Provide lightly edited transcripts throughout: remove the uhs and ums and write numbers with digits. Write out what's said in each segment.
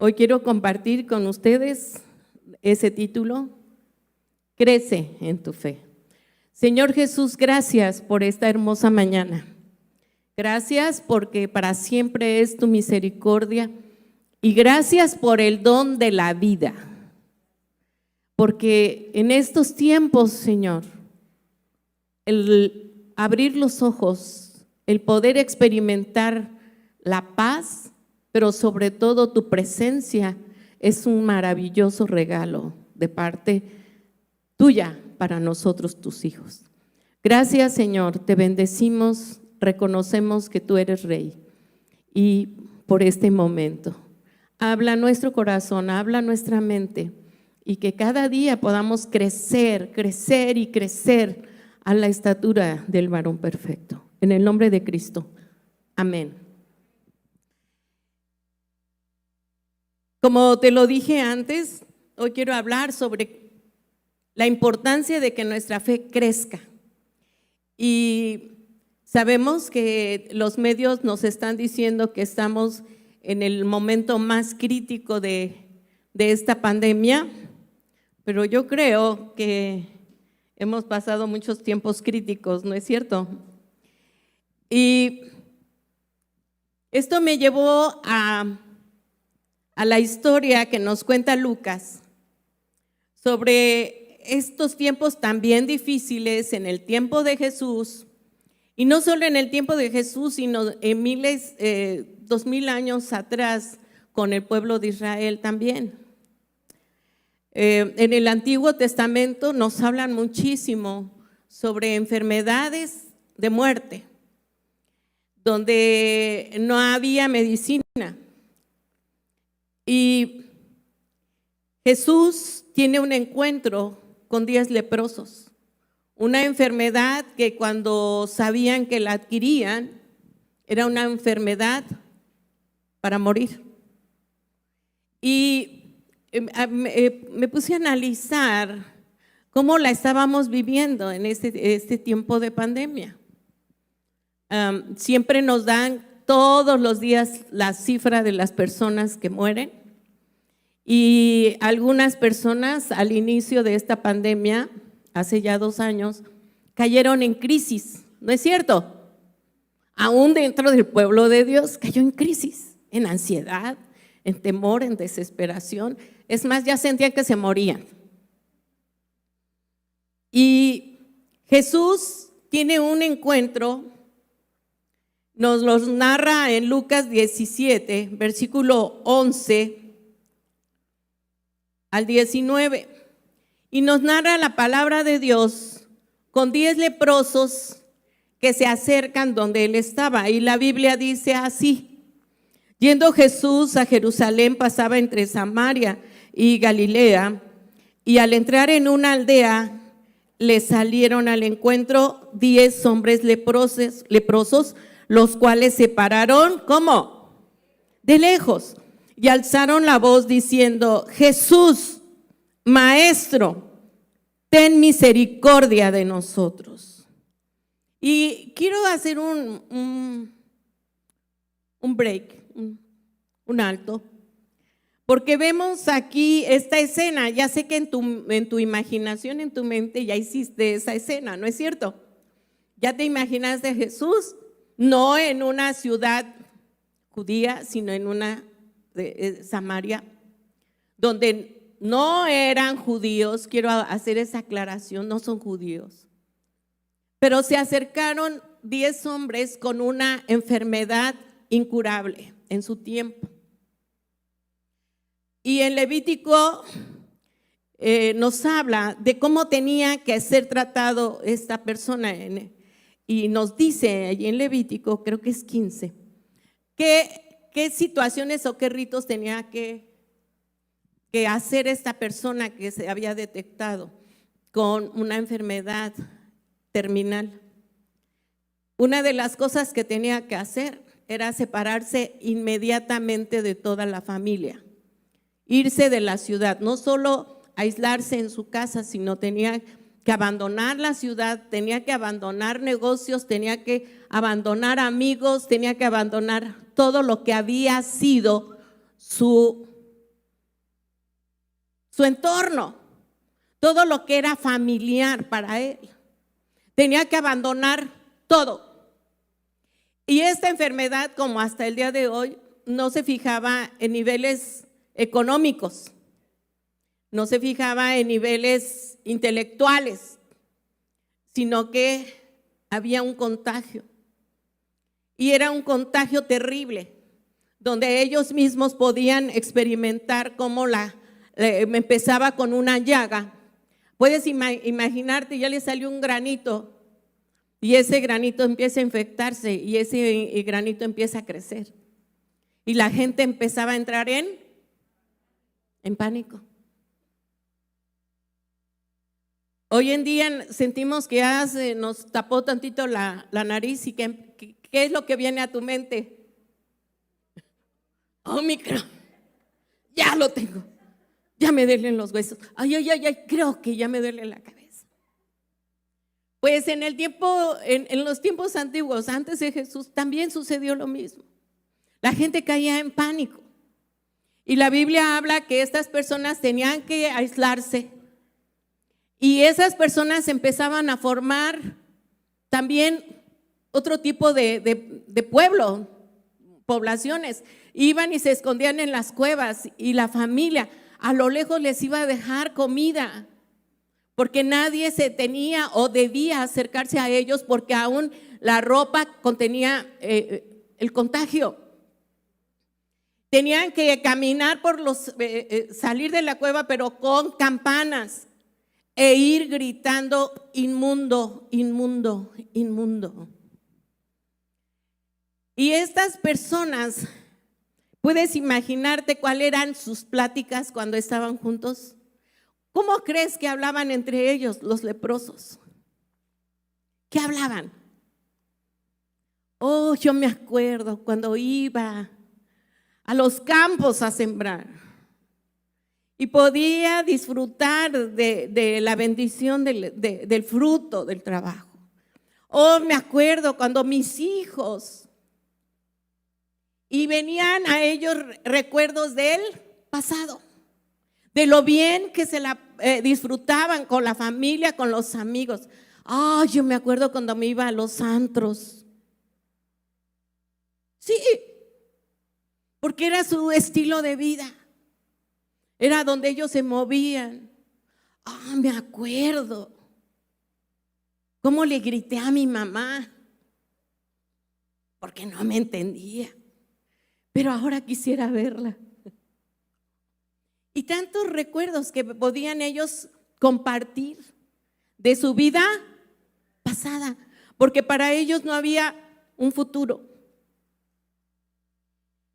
Hoy quiero compartir con ustedes ese título, Crece en tu fe. Señor Jesús, gracias por esta hermosa mañana. Gracias porque para siempre es tu misericordia y gracias por el don de la vida. Porque en estos tiempos, Señor, el abrir los ojos, el poder experimentar la paz, pero sobre todo tu presencia es un maravilloso regalo de parte tuya para nosotros, tus hijos. Gracias, Señor, te bendecimos, reconocemos que tú eres Rey y por este momento. Habla nuestro corazón, habla nuestra mente y que cada día podamos crecer, crecer y crecer a la estatura del varón perfecto. En el nombre de Cristo. Amén. Como te lo dije antes, hoy quiero hablar sobre la importancia de que nuestra fe crezca. Y sabemos que los medios nos están diciendo que estamos en el momento más crítico de esta pandemia, pero yo creo que hemos pasado muchos tiempos críticos, ¿no es cierto? Y esto me llevó a la historia que nos cuenta Lucas sobre estos tiempos también difíciles en el tiempo de Jesús, y no solo en el tiempo de Jesús, sino en 2000 años atrás con el pueblo de Israel también. En el Antiguo Testamento nos hablan muchísimo sobre enfermedades de muerte, donde no había medicina. Y Jesús tiene un encuentro con 10 leprosos, una enfermedad que cuando sabían que la adquirían, era una enfermedad para morir. Y me puse a analizar cómo la estábamos viviendo en este tiempo de pandemia. Siempre nos dan todos los días la cifra de las personas que mueren y algunas personas al inicio de esta pandemia, hace ya 2 años, cayeron en crisis, ¿no es cierto? Aún dentro del pueblo de Dios cayó en crisis, en ansiedad, en temor, en desesperación. Es más, ya sentían que se morían. Y Jesús tiene un encuentro. Nos los narra en Lucas 17, versículo 11 al 19, y nos narra la palabra de Dios con 10 leprosos que se acercan donde él estaba, y la Biblia dice así: yendo Jesús a Jerusalén, pasaba entre Samaria y Galilea, y al entrar en una aldea, le salieron al encuentro 10 hombres leprosos, los cuales se pararon, ¿cómo? De lejos, y alzaron la voz diciendo: Jesús, Maestro, ten misericordia de nosotros. Y quiero hacer un break, un alto, porque vemos aquí esta escena. Ya sé que en tu imaginación, en tu mente ya hiciste esa escena, ¿no es cierto? Ya te imaginaste a Jesús no en una ciudad judía, sino en una de Samaria, donde no eran judíos. Quiero hacer esa aclaración, no son judíos. Pero se acercaron 10 hombres con una enfermedad incurable en su tiempo. Y en Levítico nos habla de cómo tenía que ser tratado esta persona. Y nos dice allí en Levítico, creo que es 15, qué situaciones o qué ritos tenía que hacer esta persona que se había detectado con una enfermedad terminal. Una de las cosas que tenía que hacer era separarse inmediatamente de toda la familia, irse de la ciudad, no solo aislarse en su casa, sino tenía que abandonar la ciudad, tenía que abandonar negocios, tenía que abandonar amigos, tenía que abandonar todo lo que había sido su su entorno, todo lo que era familiar para él. Tenía que abandonar todo. Y esta enfermedad, como hasta el día de hoy, no se fijaba en niveles económicos, no se fijaba en niveles intelectuales, sino que había un contagio. Y era un contagio terrible, donde ellos mismos podían experimentar cómo empezaba con una llaga. Puedes imaginarte, ya le salió un granito y ese granito empieza a infectarse y ese granito empieza a crecer. Y la gente empezaba a entrar en pánico. Hoy en día sentimos que ya nos tapó tantito la nariz y ¿qué es lo que viene a tu mente? Omicron, ya lo tengo, ya me duelen los huesos, ay, creo que ya me duele la cabeza. Pues en los tiempos antiguos, antes de Jesús, también sucedió lo mismo. La gente caía en pánico. Y la Biblia habla que estas personas tenían que aislarse. Y esas personas empezaban a formar también otro tipo de pueblo, poblaciones. Iban y se escondían en las cuevas y la familia a lo lejos les iba a dejar comida, porque nadie se tenía o debía acercarse a ellos porque aún la ropa contenía el contagio. Tenían que caminar salir de la cueva pero con campanas e ir gritando inmundo, inmundo, inmundo. Y estas personas, ¿puedes imaginarte cuáles eran sus pláticas cuando estaban juntos? ¿Cómo crees que hablaban entre ellos los leprosos? ¿Qué hablaban? Oh, yo me acuerdo cuando iba a los campos a sembrar y podía disfrutar de la bendición del fruto del trabajo. Oh, me acuerdo cuando mis hijos, y venían a ellos recuerdos del pasado, de lo bien que se la disfrutaban con la familia, con los amigos. Oh, yo me acuerdo cuando me iba a los antros. Sí, porque era su estilo de vida. Era donde ellos se movían. Ah, me acuerdo cómo le grité a mi mamá porque no me entendía, pero ahora quisiera verla. Y tantos recuerdos que podían ellos compartir de su vida pasada, porque para ellos no había un futuro.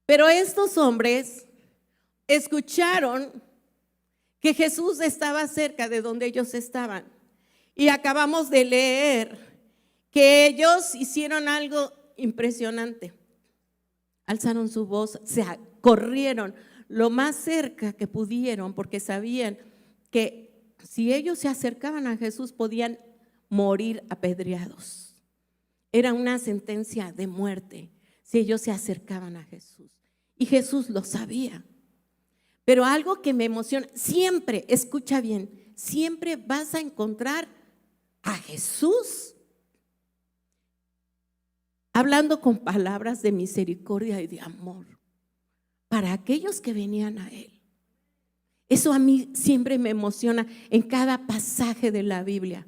Pero estos hombres escucharon que Jesús estaba cerca de donde ellos estaban. Y acabamos de leer que ellos hicieron algo impresionante. Alzaron su voz, corrieron lo más cerca que pudieron, porque sabían que si ellos se acercaban a Jesús podían morir apedreados. Era una sentencia de muerte si ellos se acercaban a Jesús. Y Jesús lo sabía. Pero algo que me emociona, siempre, escucha bien, siempre vas a encontrar a Jesús hablando con palabras de misericordia y de amor para aquellos que venían a Él. Eso a mí siempre me emociona en cada pasaje de la Biblia.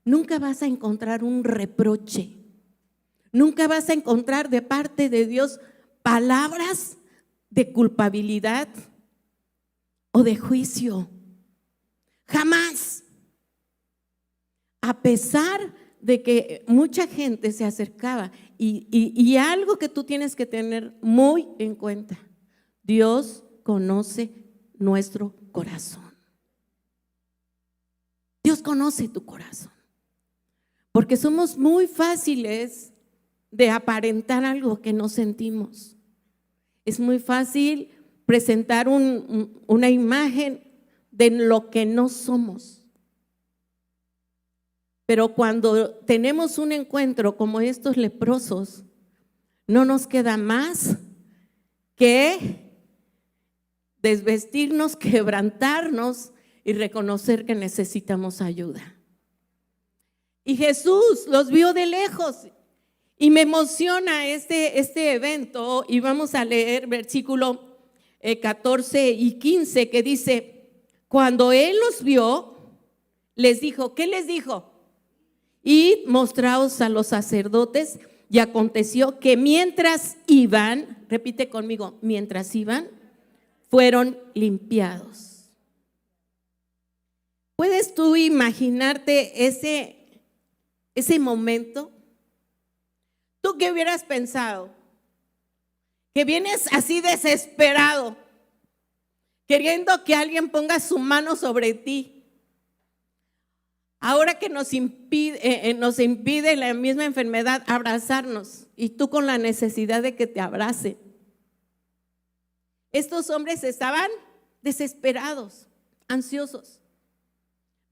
Nunca vas a encontrar un reproche, nunca vas a encontrar de parte de Dios palabras de culpabilidad o de juicio. Jamás. A pesar de que mucha gente se acercaba y algo que tú tienes que tener muy en cuenta: Dios conoce nuestro corazón. Dios conoce tu corazón, porque somos muy fáciles de aparentar algo que no sentimos. Es muy fácil presentar una imagen de lo que no somos. Pero cuando tenemos un encuentro como estos leprosos, no nos queda más que desvestirnos, quebrantarnos y reconocer que necesitamos ayuda. Y Jesús los vio de lejos y me emociona este evento, y vamos a leer versículo 14 y 15 que dice: cuando Él los vio, les dijo, ¿qué les dijo? Id, mostraos a los sacerdotes. Y aconteció que mientras iban, repite conmigo, mientras iban, fueron limpiados. ¿Puedes tú imaginarte ese momento? ¿Tú qué hubieras pensado? Que vienes así desesperado, queriendo que alguien ponga su mano sobre ti. Ahora que nos impide la misma enfermedad abrazarnos, y tú con la necesidad de que te abrace. Estos hombres estaban desesperados, ansiosos.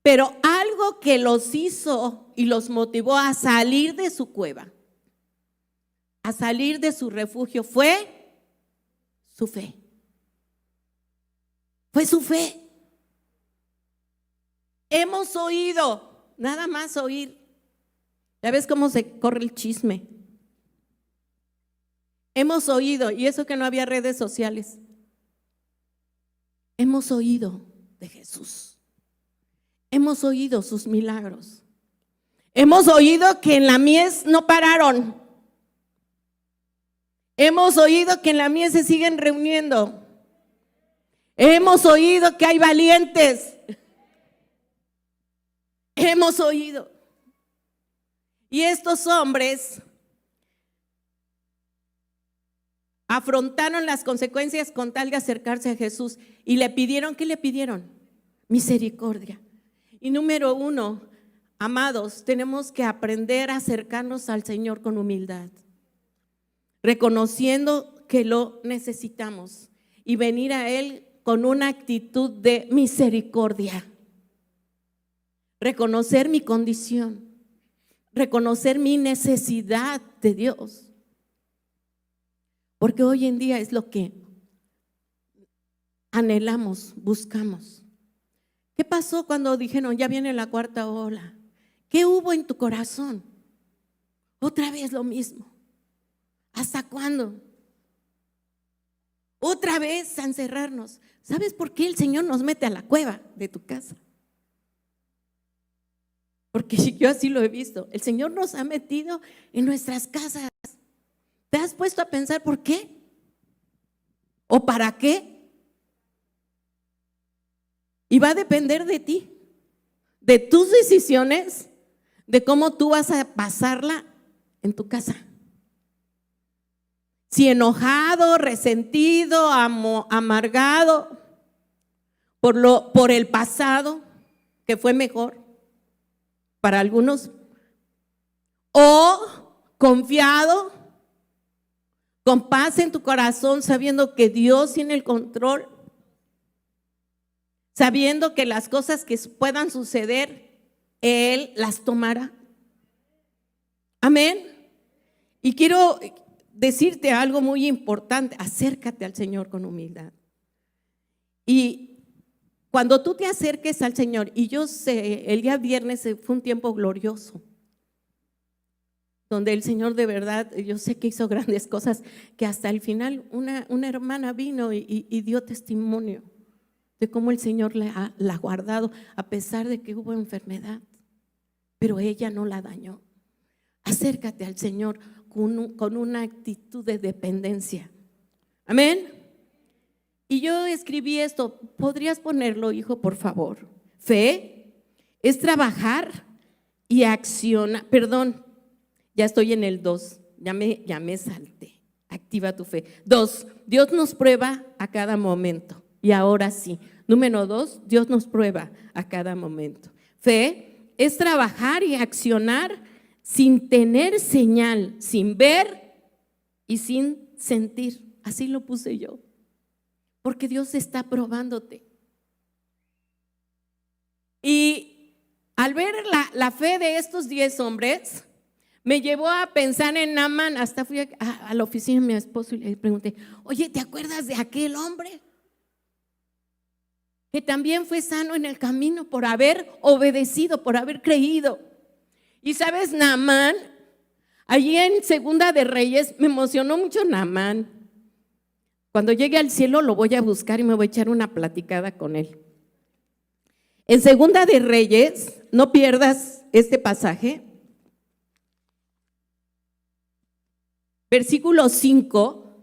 Pero algo que los hizo y los motivó a salir de su cueva, a salir de su refugio, fue su fe. Fue su fe. Hemos oído, nada más oír. ¿Ya ves cómo se corre el chisme? Hemos oído, y eso que no había redes sociales. Hemos oído de Jesús. Hemos oído sus milagros. Hemos oído que en la mies no pararon. Hemos oído que en la mies se siguen reuniendo. Hemos oído que hay valientes. Hemos oído. Y estos hombres afrontaron las consecuencias con tal de acercarse a Jesús y le pidieron, ¿qué le pidieron? Misericordia. Y número 1, amados, tenemos que aprender a acercarnos al Señor con humildad, reconociendo que lo necesitamos y venir a Él con una actitud de misericordia. Reconocer mi condición, reconocer mi necesidad de Dios. Porque hoy en día es lo que anhelamos, buscamos. ¿Qué pasó cuando dijeron ya viene la cuarta ola? ¿Qué hubo en tu corazón? Otra vez lo mismo. ¿Hasta cuándo? Otra vez a encerrarnos. ¿Sabes por qué el Señor nos mete a la cueva de tu casa? Porque yo así lo he visto. El Señor nos ha metido en nuestras casas. ¿Te has puesto a pensar por qué? ¿O para qué? Y va a depender de ti, de tus decisiones, de cómo tú vas a pasarla en tu casa. Si enojado, resentido, amargado por el pasado, que fue mejor para algunos, o confiado, con paz en tu corazón, sabiendo que Dios tiene el control, sabiendo que las cosas que puedan suceder, Él las tomará. Amén. Y quiero decirte algo muy importante: acércate al Señor con humildad. Y cuando tú te acerques al Señor, y yo sé, el día viernes fue un tiempo glorioso, donde el Señor de verdad, yo sé que hizo grandes cosas, que hasta el final una hermana vino y dio testimonio de cómo el Señor la ha guardado a pesar de que hubo enfermedad, pero ella no la dañó. Acércate al Señor con una actitud de dependencia. Amén. Y yo escribí esto, ¿podrías ponerlo, hijo, por favor? Fe es trabajar y accionar, perdón, ya estoy en el 2, ya me salté. Activa tu fe. 2, Dios nos prueba a cada momento. Y ahora sí, número 2, Dios nos prueba a cada momento. Fe es trabajar y accionar sin tener señal, sin ver y sin sentir. Así lo puse yo. Porque Dios está probándote. Y al ver la fe de estos 10 hombres, me llevó a pensar en Naamán. Hasta fui a la oficina de mi esposo y le pregunté, oye, ¿te acuerdas de aquel hombre? que también fue sano en el camino por haber obedecido, por haber creído. Y sabes, Naamán, allí en Segunda de Reyes, me emocionó mucho Naamán. Cuando llegue al cielo lo voy a buscar y me voy a echar una platicada con él. En Segunda de Reyes, no pierdas este pasaje. Versículo 5,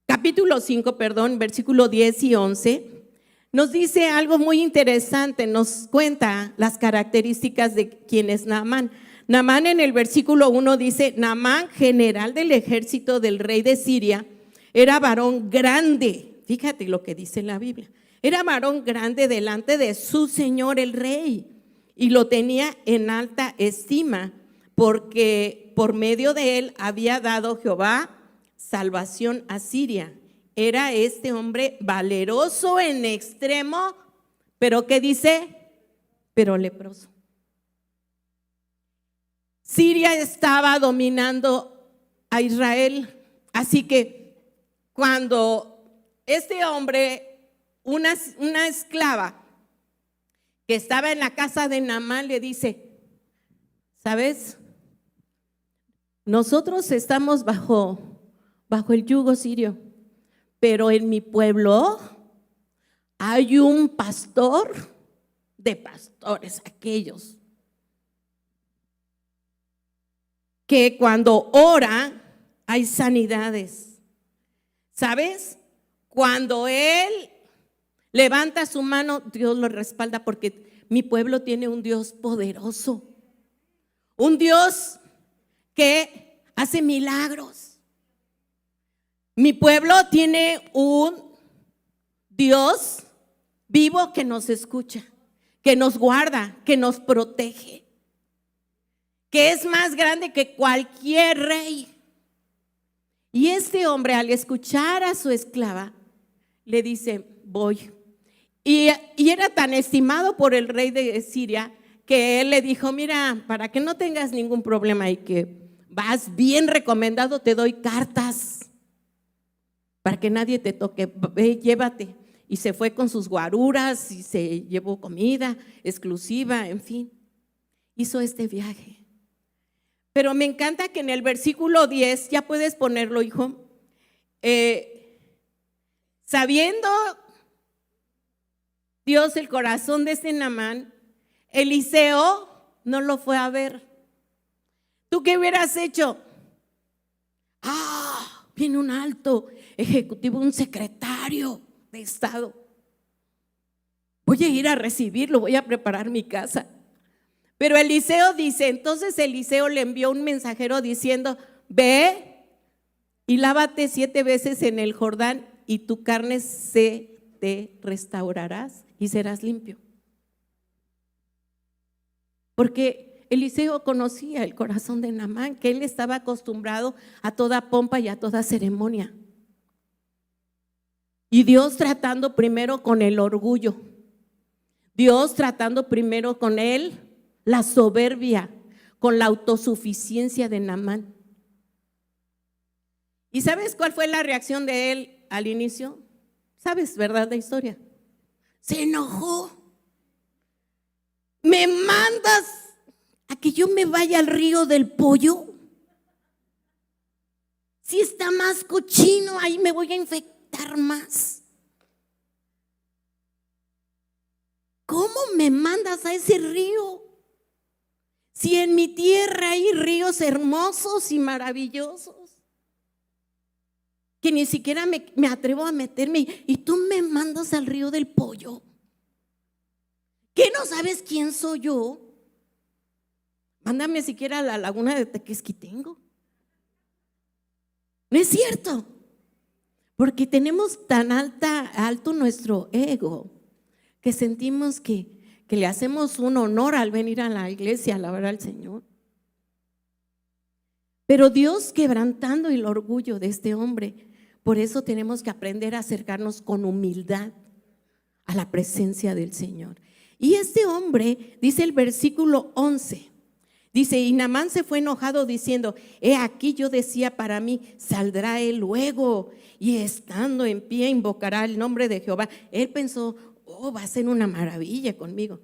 capítulo 5, perdón, versículo 10 y 11. Nos dice algo muy interesante, nos cuenta las características de quién es Naamán. Naamán en el versículo 1 dice: Naamán, general del ejército del rey de Siria, era varón grande. Fíjate lo que dice la Biblia. Era varón grande delante de su señor el rey y lo tenía en alta estima porque por medio de él había dado Jehová salvación a Siria. Era este hombre valeroso en extremo, pero ¿qué dice? Pero leproso. Siria estaba dominando a Israel, así que cuando este hombre, una esclava que estaba en la casa de Naamán le dice: ¿sabes? Nosotros estamos bajo el yugo sirio, pero en mi pueblo hay un pastor de pastores, aquellos que cuando ora hay sanidades. ¿Sabes? Cuando él levanta su mano, Dios lo respalda, porque mi pueblo tiene un Dios poderoso, un Dios que hace milagros. Mi pueblo tiene un Dios vivo que nos escucha, que nos guarda, que nos protege, que es más grande que cualquier rey. Y este hombre, al escuchar a su esclava, le dice: voy. Y era tan estimado por el rey de Siria que él le dijo: mira, para que no tengas ningún problema y que vas bien recomendado, te doy cartas para que nadie te toque. Ve, llévate. Y se fue con sus guaruras y se llevó comida exclusiva, en fin, hizo este viaje. Pero me encanta que en el versículo 10, ya puedes ponerlo, hijo, sabiendo Dios el corazón de este Naamán, Eliseo no lo fue a ver. ¿Tú qué hubieras hecho? Viene un alto ejecutivo, un secretario de Estado. Voy a ir a recibirlo, voy a preparar mi casa. Pero Eliseo dice, entonces Eliseo le envió un mensajero diciendo: ve y lávate 7 veces en el Jordán y tu carne se te restaurarás y serás limpio. Porque Eliseo conocía el corazón de Naamán, que él estaba acostumbrado a toda pompa y a toda ceremonia. Y Dios tratando primero con el orgullo, Dios tratando primero con él la soberbia, con la autosuficiencia de Naamán. ¿Y sabes cuál fue la reacción de él al inicio? ¿Sabes, verdad, la historia? Se enojó. ¿Me mandas a que yo me vaya al río del pollo? Si está más cochino, ahí me voy a infectar más. ¿Cómo me mandas a ese río? Si en mi tierra hay ríos hermosos y maravillosos, que ni siquiera me atrevo a meterme, y tú me mandas al río del pollo. ¿Qué, no sabes quién soy yo? Mándame siquiera a la laguna de Tequesquitengo. No es cierto, porque tenemos tan alto nuestro ego que sentimos que le hacemos un honor al venir a la iglesia a alabar al Señor. Pero Dios quebrantando el orgullo de este hombre, por eso tenemos que aprender a acercarnos con humildad a la presencia del Señor. Y este hombre, dice el versículo 11, dice: y Naamán se fue enojado diciendo: he aquí yo decía para mí, saldrá él luego y estando en pie invocará el nombre de Jehová. Él pensó: va a ser una maravilla conmigo.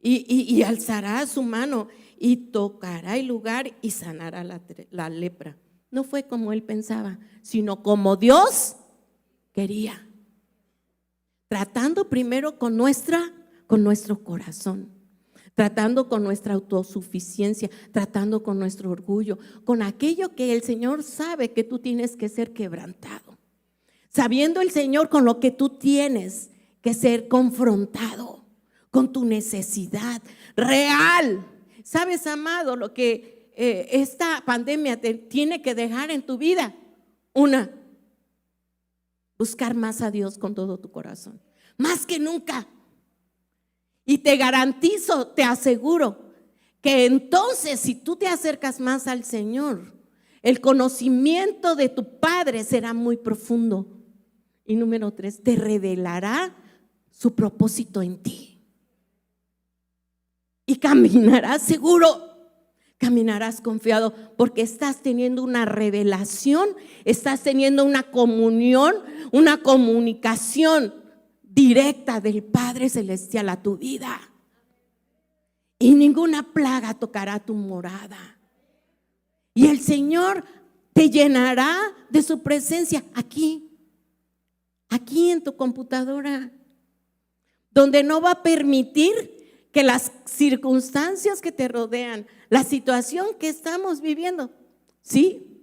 Y alzará su mano y tocará el lugar y sanará la lepra. No fue como él pensaba, sino como Dios quería. Tratando primero con nuestro corazón, tratando con nuestra autosuficiencia, tratando con nuestro orgullo, con aquello que el Señor sabe que tú tienes que ser quebrantado. Sabiendo el Señor con lo que tú tienes que ser confrontado, con tu necesidad real. ¿Sabes, amado, lo que esta pandemia te tiene que dejar en tu vida? Buscar más a Dios con todo tu corazón, más que nunca. Y te garantizo, te aseguro, que entonces si tú te acercas más al Señor, el conocimiento de tu Padre será muy profundo. Y número 3, te revelará su propósito en ti. Y caminarás seguro, caminarás confiado, porque estás teniendo una revelación, estás teniendo una comunión, una comunicación directa del Padre Celestial a tu vida. Y ninguna plaga tocará tu morada. Y el Señor te llenará de su presencia aquí en tu computadora, donde no va a permitir que las circunstancias que te rodean, la situación que estamos viviendo, ¿sí?,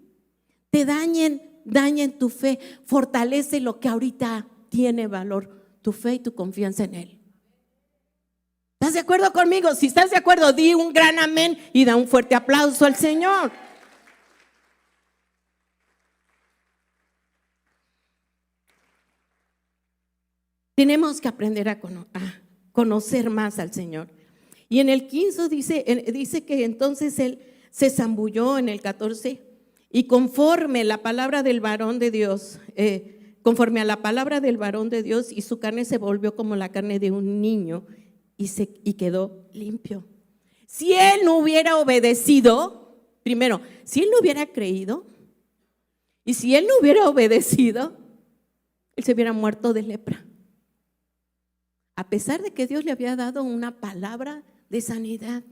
te dañen tu fe. Fortalece lo que ahorita tiene valor, tu fe y tu confianza en Él. ¿Estás de acuerdo conmigo? Si estás de acuerdo, di un gran amén y da un fuerte aplauso al Señor. Tenemos que aprender a conocer más al Señor. Y en el 15 dice que entonces él se zambulló en el 14 y conforme a la palabra del varón de Dios, y su carne se volvió como la carne de un niño y quedó limpio. Si él no hubiera obedecido, primero, si él no hubiera creído y si él no hubiera obedecido, él se hubiera muerto de lepra. A pesar de que Dios le había dado una palabra de sanidad,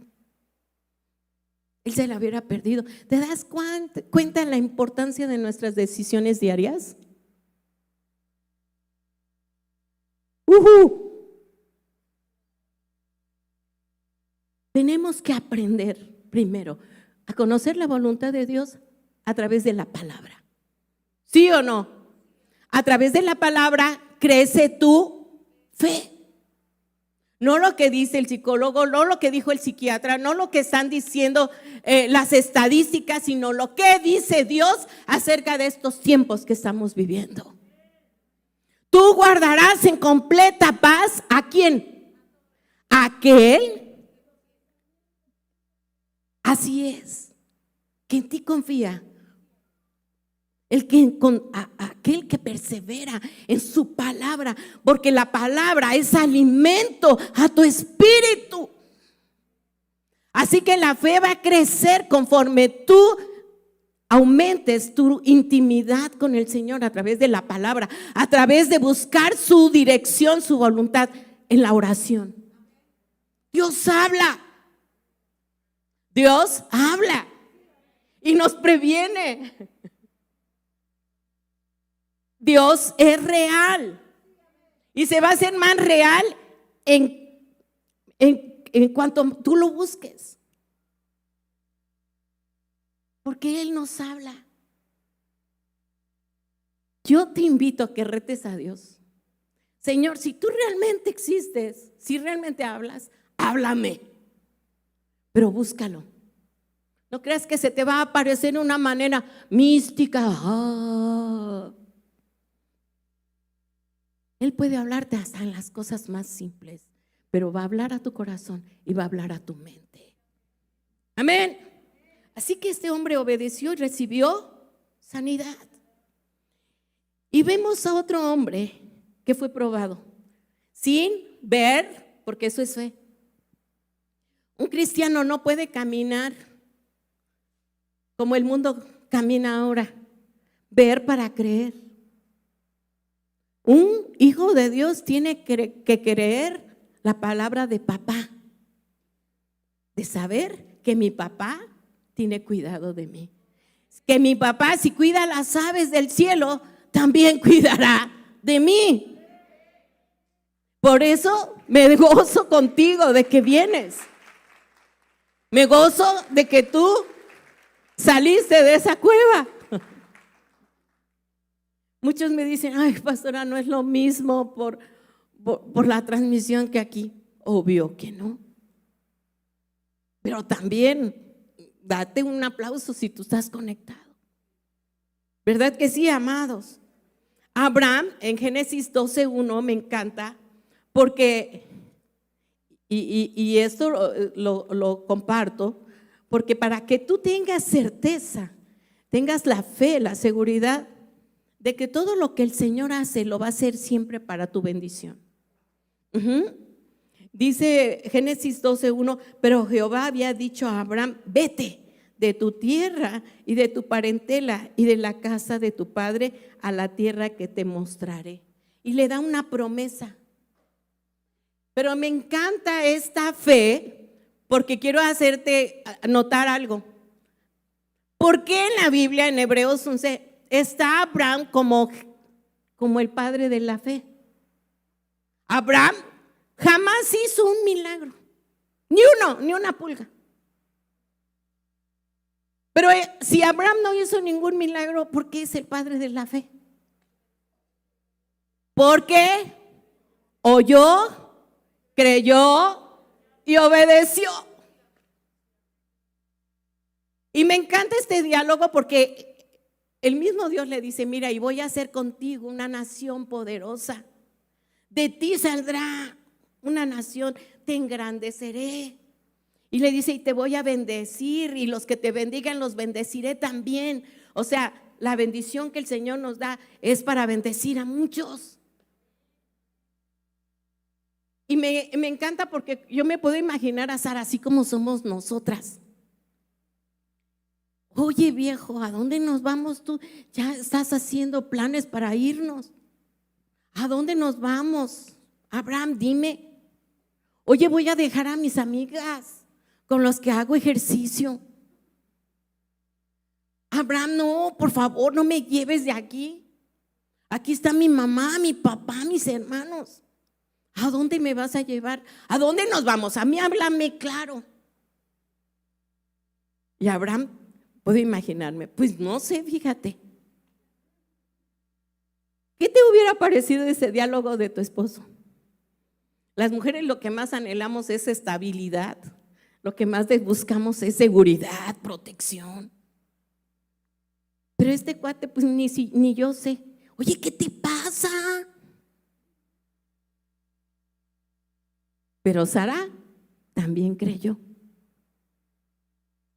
él se la hubiera perdido. ¿Te das cuenta de la importancia de nuestras decisiones diarias? Tenemos que aprender primero a conocer la voluntad de Dios a través de la palabra. ¿Sí o no? A través de la palabra crece tu fe. No lo que dice el psicólogo, no lo que dijo el psiquiatra, no lo que están diciendo las estadísticas, sino lo que dice Dios acerca de estos tiempos que estamos viviendo. Tú guardarás en completa paz ¿a quién? A aquel. Así es, que en ti confía. Aquel que persevera en su palabra, porque la palabra es alimento a tu espíritu. Así que la fe va a crecer conforme tú aumentes tu intimidad con el Señor a través de la palabra, a través de buscar su dirección, su voluntad en la oración. Dios habla y nos previene. Dios es real y se va a hacer más real en cuanto tú lo busques, porque Él nos habla. Yo te invito a que retes a Dios. Señor, si tú realmente existes, si realmente hablas, háblame, pero búscalo. No creas que se te va a aparecer de una manera mística. Él puede hablarte hasta en las cosas más simples, pero va a hablar a tu corazón y va a hablar a tu mente. Amén. Así que este hombre obedeció y recibió sanidad. Y vemos a otro hombre que fue probado sin ver, porque eso es fe. Un cristiano no puede caminar como el mundo camina ahora, ver para creer. Un hijo de Dios tiene que creer la palabra de papá, de saber que mi papá tiene cuidado de mí. Que mi papá, si cuida las aves del cielo, también cuidará de mí. Por eso me gozo contigo de que vienes. Me gozo de que tú saliste de esa cueva. Muchos me dicen, ay, pastora, no es lo mismo por la transmisión que aquí. Obvio que no. Pero también date un aplauso si tú estás conectado. ¿Verdad que sí, amados? Abraham en Génesis 12:1 me encanta porque, y esto lo comparto, porque para que tú tengas certeza, tengas la fe, la seguridad de que todo lo que el Señor hace lo va a hacer siempre para tu bendición. Dice Génesis 12:1, pero Jehová había dicho a Abraham, vete de tu tierra y de tu parentela y de la casa de tu padre a la tierra que te mostraré. Y le da una promesa. Pero me encanta esta fe porque quiero hacerte notar algo. ¿Por qué en la Biblia, en Hebreos 11, está Abraham como el padre de la fe? Abraham jamás hizo un milagro, ni una pulga. Pero si Abraham no hizo ningún milagro, ¿por qué es el padre de la fe? Porque oyó, creyó y obedeció. Y me encanta este diálogo porque el mismo Dios le dice, mira, y voy a hacer contigo una nación poderosa. De ti saldrá una nación, te engrandeceré. Y le dice, y te voy a bendecir, y los que te bendigan los bendeciré también. O sea, la bendición que el Señor nos da es para bendecir a muchos. Y me encanta porque yo me puedo imaginar a Sara así como somos nosotras. Oye, viejo, ¿a dónde nos vamos tú? Ya estás haciendo planes para irnos. ¿A dónde nos vamos? Abraham, dime. Oye, voy a dejar a mis amigas con los que hago ejercicio. Abraham, no, por favor, no me lleves de aquí. Aquí está mi mamá, mi papá, mis hermanos. ¿A dónde me vas a llevar? ¿A dónde nos vamos? A mí háblame claro. Y Abraham, puedo imaginarme, pues no sé, fíjate. ¿Qué te hubiera parecido ese diálogo de tu esposo? Las mujeres lo que más anhelamos es estabilidad. Lo que más buscamos es seguridad, protección. Pero este cuate, pues ni yo sé. Oye, ¿qué te pasa? Pero Sara también creyó.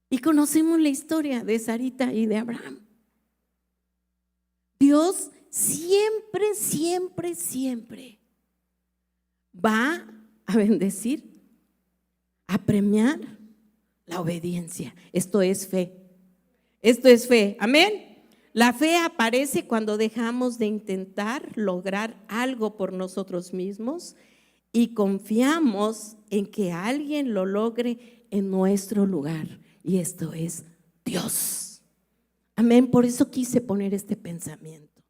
Y conocemos la historia de Sarita y de Abraham. Dios siempre, siempre, siempre va a bendecir, a premiar la obediencia. Esto es fe. Esto es fe. Amén. La fe aparece cuando dejamos de intentar lograr algo por nosotros mismos y confiamos en que alguien lo logre en nuestro lugar. Y esto es Dios. Amén. Por eso quise poner este pensamiento.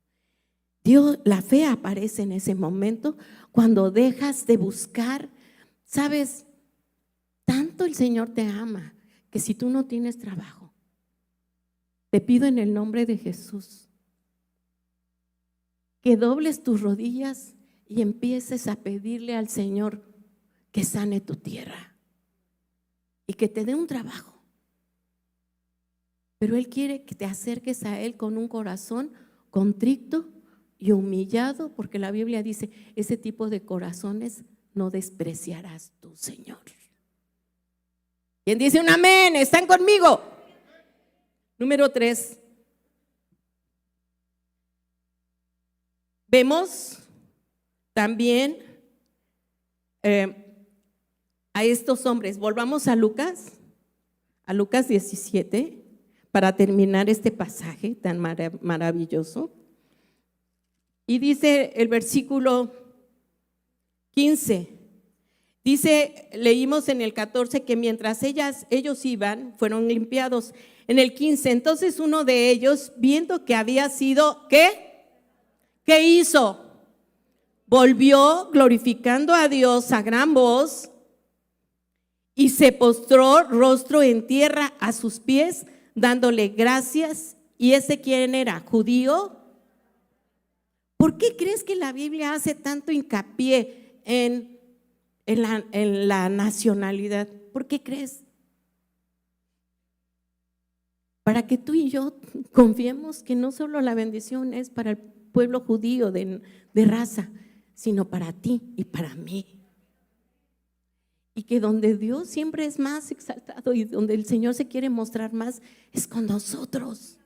Dios, la fe aparece en ese momento cuando dejas de buscar. ¿Sabes? Tanto el Señor te ama que si tú no tienes trabajo, te pido en el nombre de Jesús que dobles tus rodillas y empieces a pedirle al Señor que sane tu tierra y que te dé un trabajo. Pero Él quiere que te acerques a Él con un corazón contrito y humillado, porque la Biblia dice, ese tipo de corazones no despreciarás tú, Señor. ¿Quién dice un amén? ¿Están conmigo? Número 3. Vemos también a estos hombres. Volvamos a Lucas 17, para terminar este pasaje tan maravilloso. Y dice el versículo 15. Dice, leímos en el 14 que mientras ellos iban, fueron limpiados. En el 15, entonces uno de ellos, viendo que había sido, ¿qué? ¿Qué hizo? Volvió glorificando a Dios a gran voz y se postró rostro en tierra a sus pies, dándole gracias. ¿Y ese quién era? ¿Judío? ¿Por qué crees que la Biblia hace tanto hincapié en la nacionalidad? ¿Por qué crees? Para que tú y yo confiemos que no solo la bendición es para el pueblo judío de raza, sino para ti y para mí. Y que donde Dios siempre es más exaltado y donde el Señor se quiere mostrar más es con nosotros.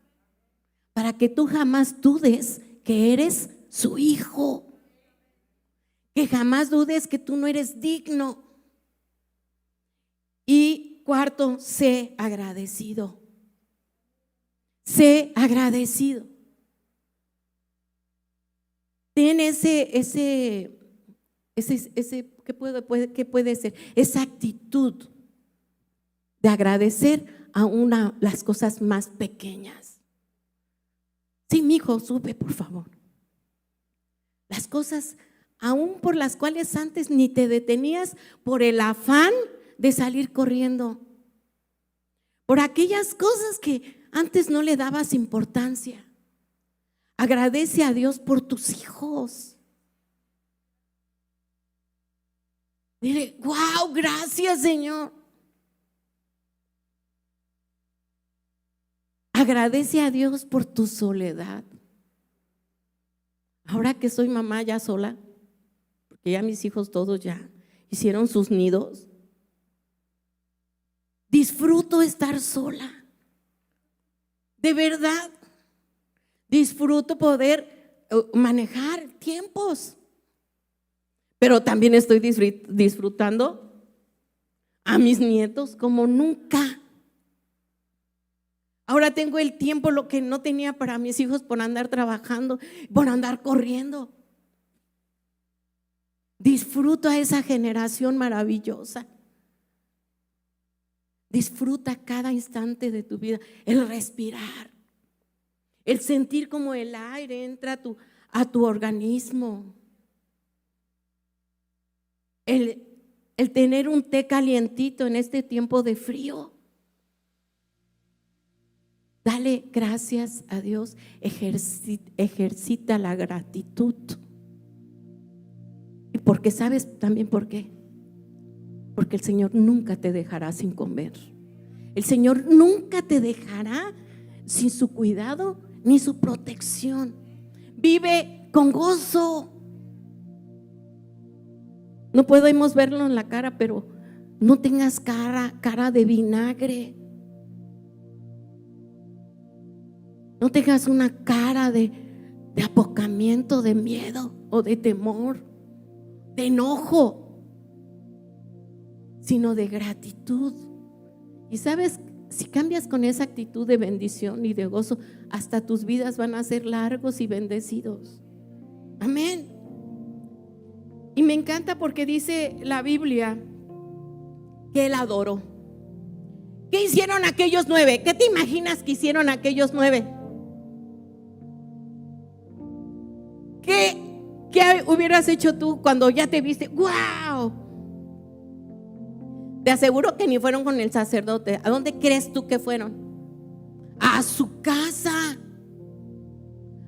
Para que tú jamás dudes que eres su hijo. Que jamás dudes que tú no eres digno. Y cuarto, sé agradecido. Sé agradecido. Ten ese ¿qué puede ser? Esa actitud de agradecer aún a las cosas más pequeñas. Sí, mi hijo, sube, por favor. Las cosas aún por las cuales antes ni te detenías por el afán de salir corriendo. Por aquellas cosas que antes no le dabas importancia. Agradece a Dios por tus hijos. Dile, wow, gracias, Señor. Agradece a Dios por tu soledad. Ahora que soy mamá ya sola, porque ya mis hijos todos ya hicieron sus nidos, disfruto estar sola. De verdad, disfruto poder manejar tiempos. Pero también estoy disfrutando a mis nietos como nunca. Ahora tengo el tiempo, lo que no tenía para mis hijos por andar trabajando, por andar corriendo. Disfruto a esa generación maravillosa. Disfruta cada instante de tu vida, el respirar, el sentir como el aire entra a tu organismo. El tener un té calientito en este tiempo de frío. Dale gracias a Dios, ejercita la gratitud. Y porque sabes también por qué. Porque el Señor nunca te dejará sin comer. El Señor nunca te dejará sin su cuidado ni su protección. Vive con gozo. No podemos verlo en la cara, pero no tengas cara de vinagre. No tengas una cara de apocamiento, de miedo o de temor, de enojo, sino de gratitud. Y sabes, si cambias con esa actitud de bendición y de gozo, hasta tus vidas van a ser largos y bendecidos. Amén. Y me encanta porque dice la Biblia que Él adoró. ¿Qué hicieron aquellos 9? ¿Qué te imaginas que hicieron aquellos 9? ¿Qué hubieras hecho tú cuando ya te viste? ¡Wow! Te aseguro que ni fueron con el sacerdote. ¿A dónde crees tú que fueron? A su casa,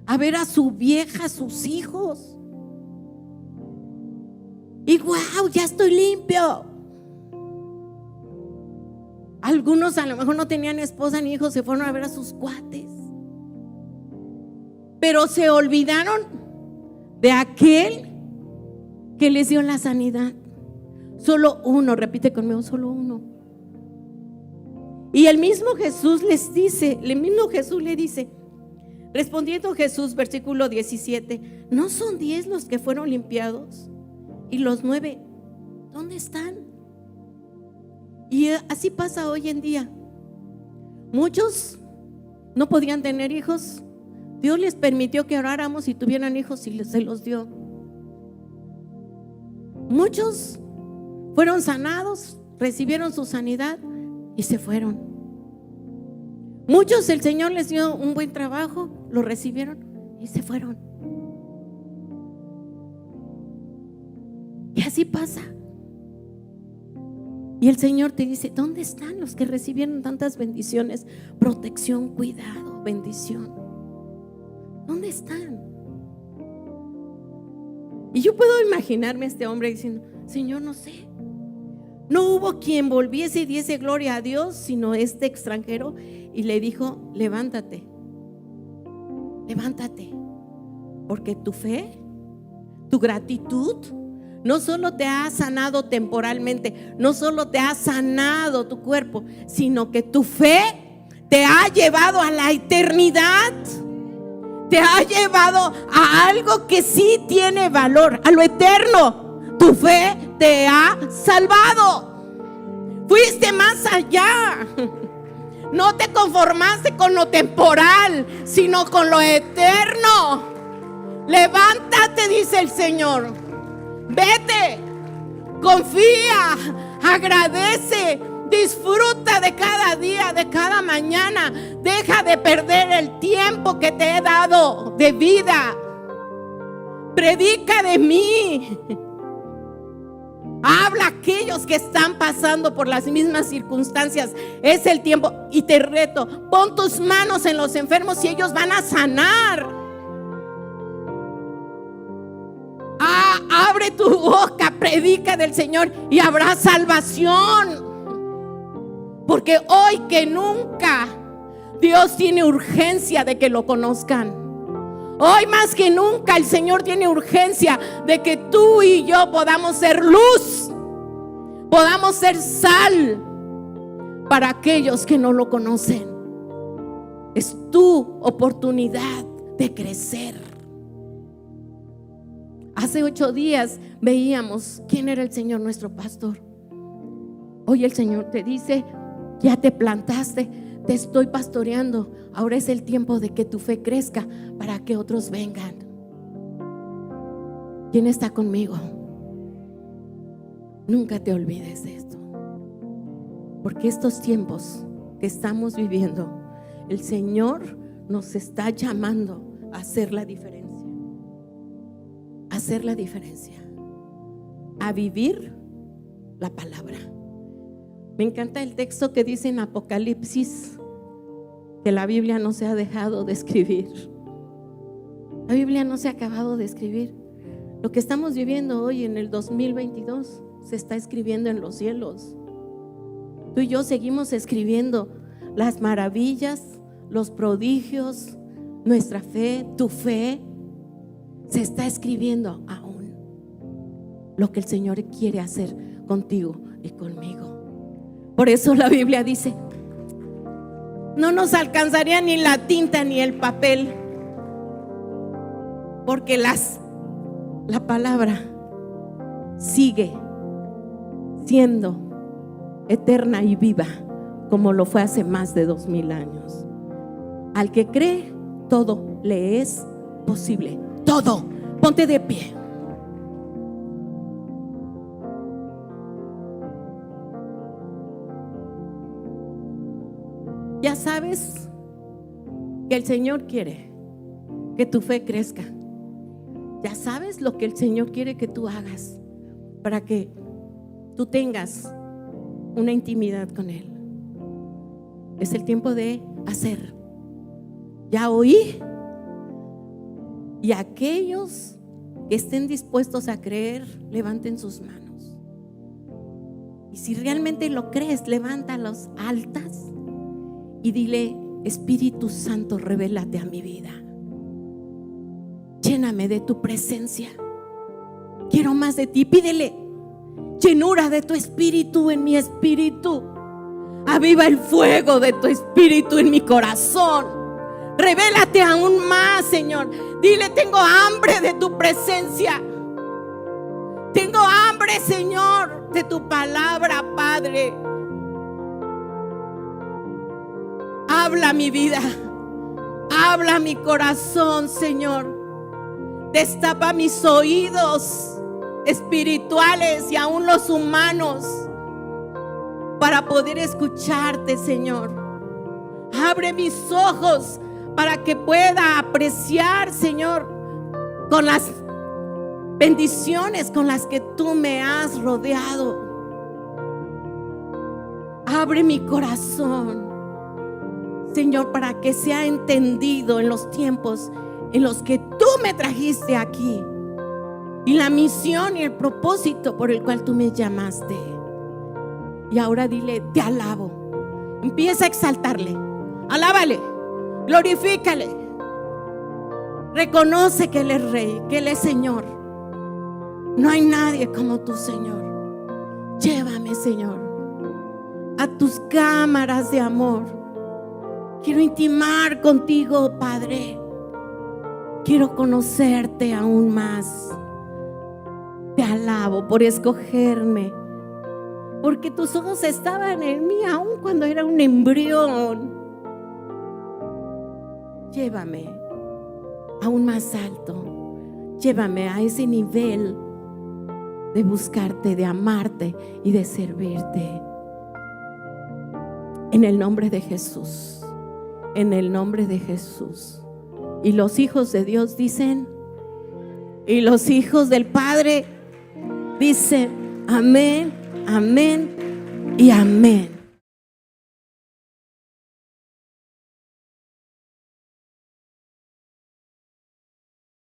a ver a su vieja, a sus hijos. Y ¡wow! Ya estoy limpio. Algunos a lo mejor no tenían esposa ni hijos, se fueron a ver a sus cuates. Pero se olvidaron de aquel que les dio la sanidad. Solo uno, repite conmigo, solo uno. Y el mismo Jesús les dice, respondiendo Jesús, versículo 17, ¿no son 10 los que fueron limpiados? ¿Y los 9 dónde están? Y así pasa hoy en día. Muchos no podían tener hijos, Dios les permitió que oráramos y tuvieran hijos y se los dio. Muchos fueron sanados, recibieron su sanidad y se fueron. Muchos el Señor les dio un buen trabajo, lo recibieron y se fueron. Y así pasa. Y el Señor te dice: ¿dónde están los que recibieron tantas bendiciones? Protección, cuidado, bendición. ¿Dónde están? Y yo puedo imaginarme a este hombre diciendo: Señor, no sé. No hubo quien volviese y diese gloria a Dios, sino este extranjero. Y le dijo: levántate, levántate, porque tu fe, tu gratitud, no solo te ha sanado temporalmente, no solo te ha sanado tu cuerpo, sino que tu fe te ha llevado a la eternidad. Te ha llevado a algo que sí tiene valor, a lo eterno. Tu fe te ha salvado. Fuiste más allá. No te conformaste con lo temporal, sino con lo eterno. Levántate, dice el Señor. Vete, confía, agradece, disfruta de cada día, de cada mañana. Deja de perder el tiempo que te he dado de vida. Predica de mí. Habla a aquellos que están pasando por las mismas circunstancias. Es el tiempo. Y te reto: pon tus manos en los enfermos y ellos van a sanar. Abre tu boca, predica del Señor y habrá salvación. Porque hoy que nunca Dios tiene urgencia de que lo conozcan. Hoy más que nunca el Señor tiene urgencia de que tú y yo podamos ser luz, podamos ser sal para aquellos que no lo conocen. Es tu oportunidad de crecer. Hace 8 días veíamos quién era el Señor, nuestro pastor. Hoy el Señor te dice: ya te plantaste, te estoy pastoreando. Ahora es el tiempo de que tu fe crezca para que otros vengan. ¿Quién está conmigo? Nunca te olvides de esto, porque estos tiempos que estamos viviendo, el Señor nos está llamando a hacer la diferencia. A hacer la diferencia, a vivir la palabra. Me encanta el texto que dice en Apocalipsis que la Biblia no se ha dejado de escribir. La Biblia no se ha acabado de escribir. Lo que estamos viviendo hoy en el 2022 se está escribiendo en los cielos. Tú y yo seguimos escribiendo las maravillas, los prodigios, nuestra fe, tu fe. Se está escribiendo aún lo que el Señor quiere hacer contigo y conmigo. Por eso la Biblia dice: no nos alcanzaría ni la tinta ni el papel, porque la palabra sigue siendo eterna y viva, como lo fue hace más de 2000 años. Al que cree, todo le es posible. Todo. Ponte de pie. Ya sabes que el Señor quiere que tu fe crezca. Ya sabes lo que el Señor quiere que tú hagas para que tú tengas una intimidad con Él. Es el tiempo de hacer. Ya oí. Y aquellos que estén dispuestos a creer, levanten sus manos. Y si realmente lo crees, levántalos altas y dile: Espíritu Santo, revélate a mi vida. Lléname de tu presencia. Quiero más de ti. Pídele llenura de tu espíritu en mi espíritu. Aviva el fuego de tu espíritu en mi corazón. Revélate aún más, Señor. Dile: tengo hambre de tu presencia. Tengo hambre, Señor, de tu palabra, Padre. Habla mi vida. Habla mi corazón, Señor. Destapa mis oídos espirituales y aún los humanos para poder escucharte, Señor. Abre mis ojos para que pueda apreciar, Señor, con las bendiciones con las que tú me has rodeado. Abre mi corazón, Señor, para que sea entendido en los tiempos en los que tú me trajiste aquí y la misión y el propósito por el cual tú me llamaste. Y ahora dile: te alabo. Empieza a exaltarle, alábale, glorifícale. Reconoce que Él es Rey, que Él es Señor. No hay nadie como tú, Señor. Llévame, Señor, a tus cámaras de amor. Quiero intimar contigo, Padre. Quiero conocerte aún más. Te alabo por escogerme, porque tus ojos estaban en mí aún cuando era un embrión. Llévame aún más alto. Llévame a ese nivel de buscarte, de amarte y de servirte. En el nombre de Jesús. En el nombre de Jesús. Y los hijos de Dios dicen, y los hijos del Padre dicen: amén, amén y amén.